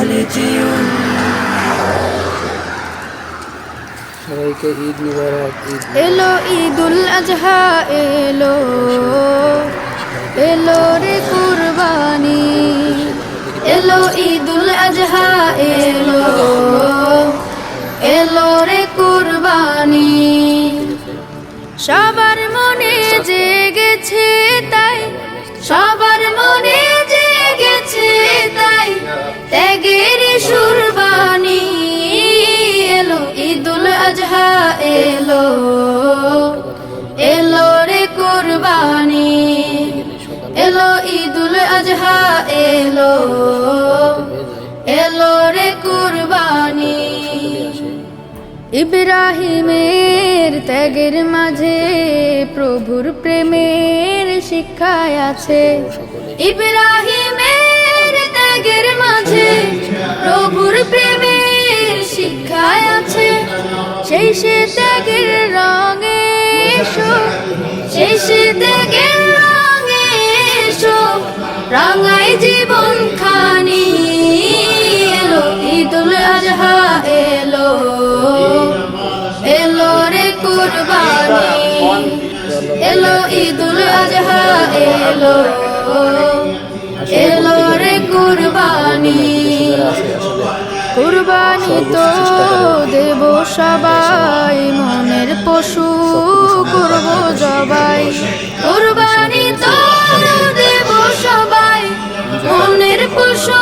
ফালজিউন। সবাইকে ঈদ মুবারক। এলো ঈদুল আজহা এলো, এলো রে কুরবানি, এলো ঈদুল আজহা এলো, এলো রে কুরবানি। সবার মনে জেগেছে তাই, সবার মনে জেগেছে তাই, ত্যাগের সুরবানি। এলো ঈদুল আজহা এলো, এলো রে কুরবানি, এলো ঈদুল আজহা এলো, এলো রে কুরবানি। ইব্রাহিমের ত্যাগের মাঝে প্রভুর প্রেমের শিক্ষায় আছে, ইব্রাহিমের ত্যাগের মাঝে প্রভুর প্রেমের শিক্ষায় আছে। সেই সে ত্যাগের রঙে এসো, সেই সে ত্যাগের রঙে এসো, রাঙাই জীবন খানি। এলো ঈদুল আজহা এলো, এলো রে কুরবানি, এলো ঈদুল আজহা এলো, এলো রে কুরবানি। কুরবানি তো দেব সবাই, মনের পশু করব জবাই। কুরবানি তো দেব সবাই, মনের পশু